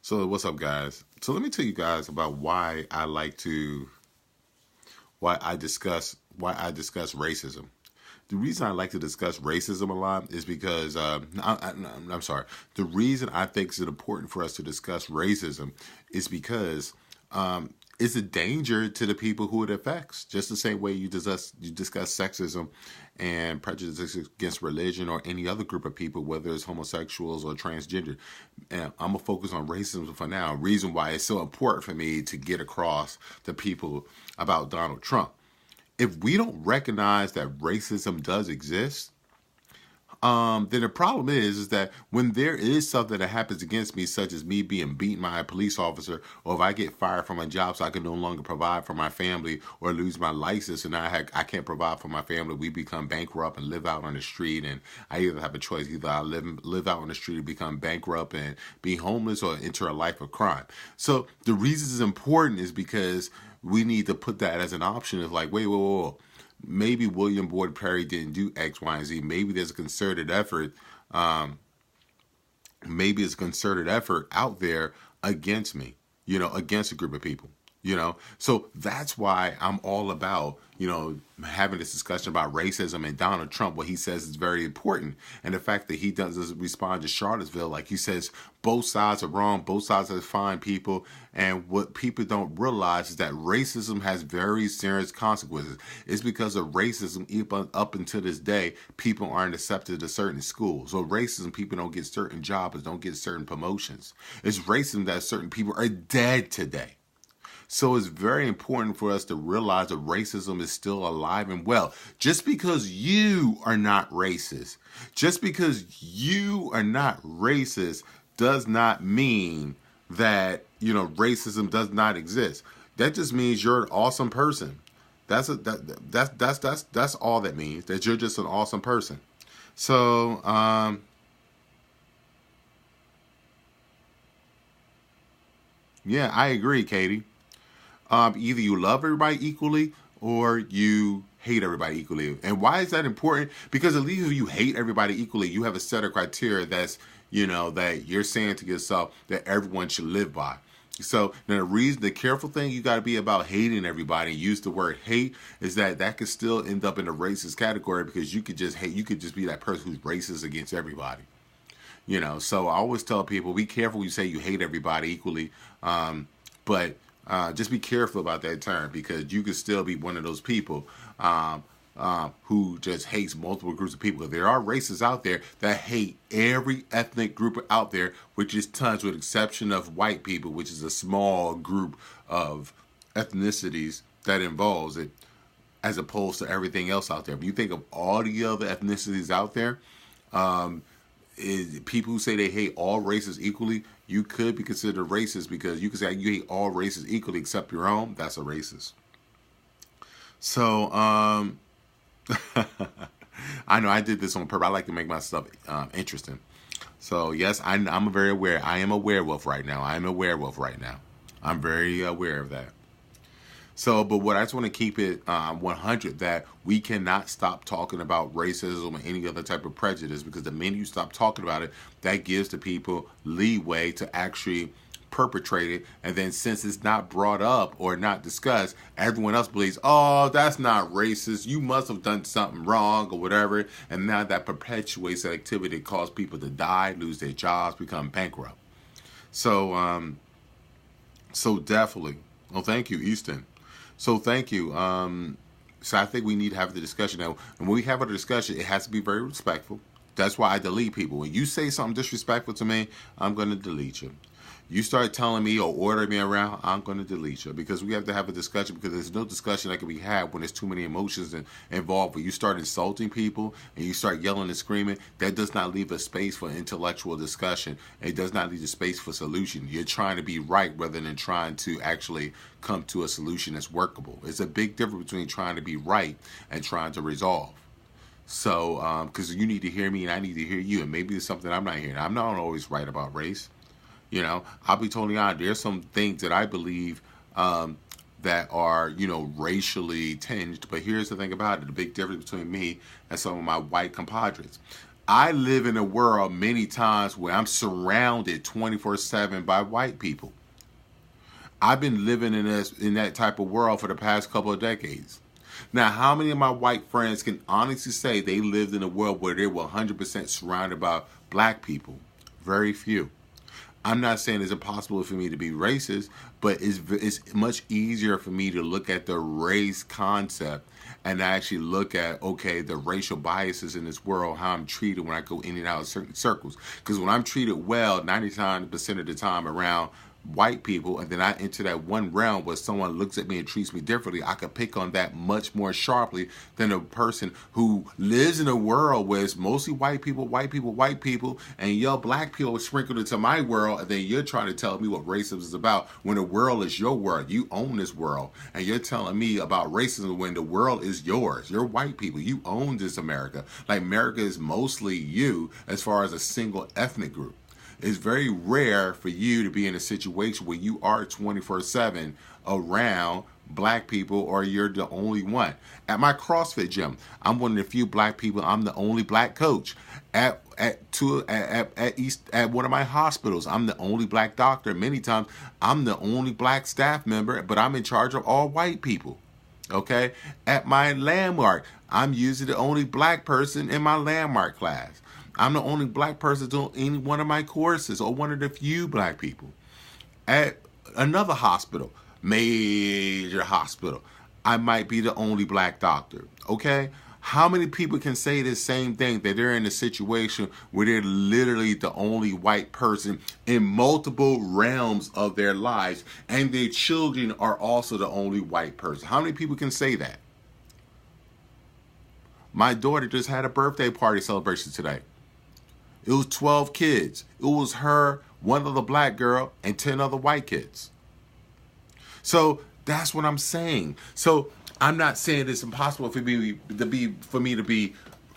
So what's up, guys? So let me tell you guys about why I discuss racism. The reason I like to discuss racism a lot is because I'm sorry. The reason I think it's important for us to discuss racism is because it's a danger to the people who it affects. Just the same way you discuss sexism and prejudice against religion or any other group of people, whether it's homosexuals or transgender. And I'm gonna focus on racism for now. Reason why it's so important for me to get across to people about Donald Trump. If we don't recognize that racism does exist, then the problem is that when there is something that happens against me, such as me being beaten by a police officer, or if I get fired from a job so I can no longer provide for my family, or lose my license and I can't provide for my family, we become bankrupt and live out on the street. And I either have a choice: either I live out on the street and become bankrupt and be homeless, or enter a life of crime. So the reason it's important is because we need to put that as an option of like, wait, whoa, whoa, whoa. Maybe William Boyd Perry didn't do X, Y, and Z. Maybe there's a concerted effort. Maybe it's a concerted effort out there against me, against a group of people. So that's why I'm all about, having this discussion about racism and Donald Trump. What he says is very important. And the fact that he doesn't respond to Charlottesville, like he says, both sides are wrong, both sides are fine people. And what people don't realize is that racism has very serious consequences. It's because of racism, even up until this day, people aren't accepted to certain schools. So racism, people don't get certain jobs, don't get certain promotions. It's racism that certain people are dead today. So it's very important for us to realize that racism is still alive and well. Just because you are not racist, does not mean that, racism does not exist. That just means you're an awesome person. That's all that means, that you're just an awesome person. So, yeah, I agree, Katie. Either you love everybody equally or you hate everybody equally. And why is that important? Because at least if you hate everybody equally, you have a set of criteria that you're saying to yourself that everyone should live by. So now the careful thing you got to be about hating everybody, use the word hate, is that could still end up in the racist category, because you could just hate, you could just be that person who's racist against everybody. So I always tell people, be careful when you say you hate everybody equally. But just be careful about that term, because you could still be one of those people who just hates multiple groups of people. There are races out there that hate every ethnic group out there, which is tons, with exception of white people, which is a small group of ethnicities that involves it, as opposed to everything else out there. If you think of all the other ethnicities out there, people who say they hate all races equally, you could be considered racist, because you could say you hate all races equally except your own. That's a racist. So, I know I did this on purpose. I like to make my stuff interesting. So, yes, I'm very aware. I am a werewolf right now. I am a werewolf right now. I'm very aware of that. So, but what I just want to keep it 100, that we cannot stop talking about racism or any other type of prejudice, because the minute you stop talking about it, that gives the people leeway to actually perpetrate it. And then since it's not brought up or not discussed, everyone else believes, oh, that's not racist. You must have done something wrong or whatever. And now that perpetuates the activity that causes people to die, lose their jobs, become bankrupt. So definitely. Well, thank you, Easton. So thank you. So I think we need to have the discussion now. And when we have a discussion, it has to be very respectful. That's why I delete people. When you say something disrespectful to me, I'm going to delete you. You start telling me or ordering me around, I'm going to delete you, because we have to have a discussion, because there's no discussion that can be had when there's too many emotions involved. When you start insulting people and you start yelling and screaming, that does not leave a space for intellectual discussion. It does not leave a space for solution. You're trying to be right rather than trying to actually come to a solution that's workable. It's a big difference between trying to be right and trying to resolve. So, because you need to hear me and I need to hear you, and maybe it's something I'm not hearing. I'm not always right about race. I'll be totally honest. There's some things that I believe that are, racially tinged. But here's the thing about it: the big difference between me and some of my white compadres. I live in a world many times where I'm surrounded 24/7 by white people. I've been living in that type of world for the past couple of decades. Now, how many of my white friends can honestly say they lived in a world where they were 100% surrounded by black people? Very few. I'm not saying it's impossible for me to be racist, but it's much easier for me to look at the race concept and actually look at, okay, the racial biases in this world, how I'm treated when I go in and out of certain circles. Because when I'm treated well, 99% of the time around white people, and then I enter that one realm where someone looks at me and treats me differently, I could pick on that much more sharply than a person who lives in a world where it's mostly white people, white people, white people, and your black people sprinkled into my world, and then you're trying to tell me what racism is about when the world is your world. You own this world, and you're telling me about racism when the world is yours. You're white people. You own this America. Like, America is mostly you as far as a single ethnic group. It's very rare for you to be in a situation where you are 24/7 around black people or you're the only one. At my CrossFit gym, I'm one of the few black people. I'm the only black coach. At one of my hospitals, I'm the only black doctor. Many times, I'm the only black staff member, but I'm in charge of all white people. Okay? At my landmark, I'm usually the only black person in my landmark class. I'm the only black person doing any one of my courses, or one of the few black people. At another hospital, major hospital, I might be the only black doctor. Okay? How many people can say the same thing, that they're in a situation where they're literally the only white person in multiple realms of their lives, and their children are also the only white person? How many people can say that? My daughter just had a birthday party celebration today. It was 12 kids. It was her, one other black girl, and 10 other white kids. So that's what I'm saying. So I'm not saying it's impossible for me to be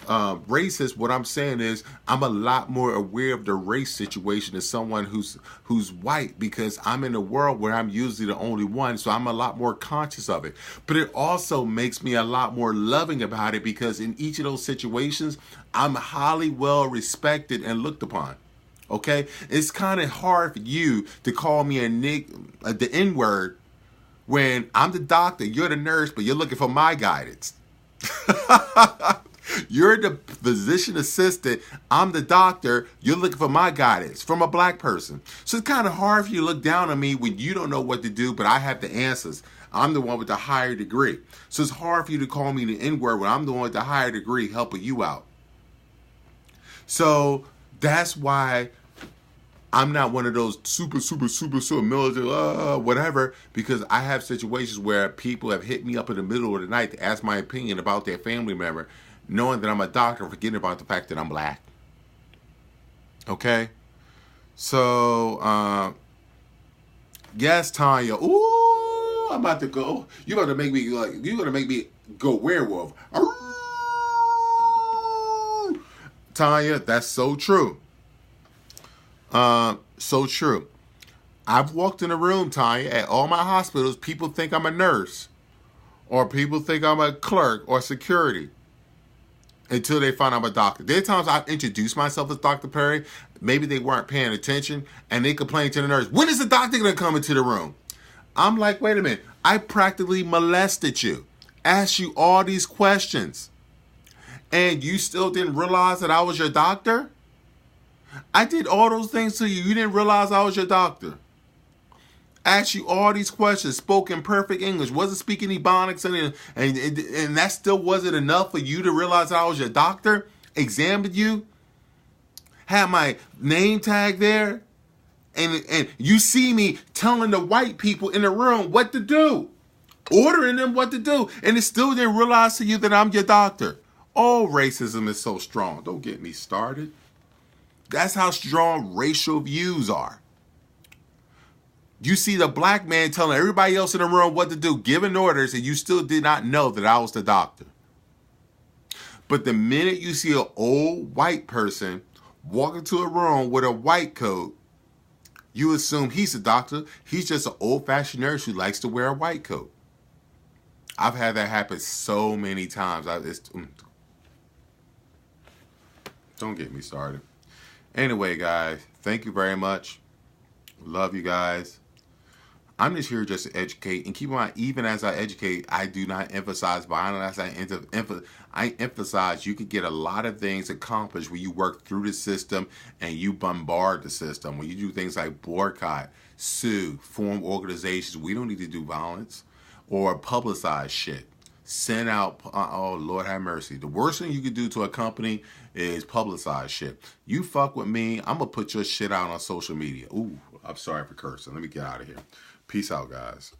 racist. What I'm saying is I'm a lot more aware of the race situation as someone who's white, because I'm in a world where I'm usually the only one, so I'm a lot more conscious of it. But it also makes me a lot more loving about it, because in each of those situations, I'm highly well respected and looked upon. Okay? It's kind of hard for you to call me the N-word when I'm the doctor, you're the nurse, but you're looking for my guidance. You're the physician assistant, I'm the doctor, you're looking for my guidance from a black person. So it's kind of hard for you to look down on me when you don't know what to do, but I have the answers. I'm the one with the higher degree. So it's hard for you to call me the N-word when I'm the one with the higher degree helping you out. So that's why I'm not one of those super military, whatever, because I have situations where people have hit me up in the middle of the night to ask my opinion about their family member, knowing that I'm a doctor, forgetting about the fact that I'm black. Okay? So, yes, Tanya. Ooh, I'm about to go. You're going to make me go werewolf. Tanya, that's so true. So true. I've walked in a room, Tanya, at all my hospitals. People think I'm a nurse, or people think I'm a clerk or security, until they find I'm a doctor. There are times I've introduced myself as Dr. Perry. Maybe they weren't paying attention, and they complain to the nurse, when is the doctor going to come into the room? I'm like, wait a minute. I practically molested you, asked you all these questions, and you still didn't realize that I was your doctor? I did all those things to you. You didn't realize I was your doctor. Asked you all these questions, spoke in perfect English, wasn't speaking Ebonics, and that still wasn't enough for you to realize that I was your doctor? Examined you? Had my name tag there? And you see me telling the white people in the room what to do, ordering them what to do, and it still didn't realize to you that I'm your doctor. Oh, racism is so strong. Don't get me started. That's how strong racial views are. You see the black man telling everybody else in the room what to do, giving orders, and you still did not know that I was the doctor. But the minute you see an old white person walk into a room with a white coat, you assume he's a doctor. He's just an old-fashioned nurse who likes to wear a white coat. I've had that happen so many times. Don't get me started. Anyway, guys, thank you very much. Love you guys. I'm just here just to educate, and keep in mind, even as I educate, I do not emphasize violence. I emphasize you can get a lot of things accomplished when you work through the system and you bombard the system. When you do things like boycott, sue, form organizations, we don't need to do violence or publicize shit. Send out, oh Lord have mercy. The worst thing you could do to a company is publicize shit. You fuck with me, I'm gonna put your shit out on social media. Ooh, I'm sorry for cursing. Let me get out of here. Peace out, guys.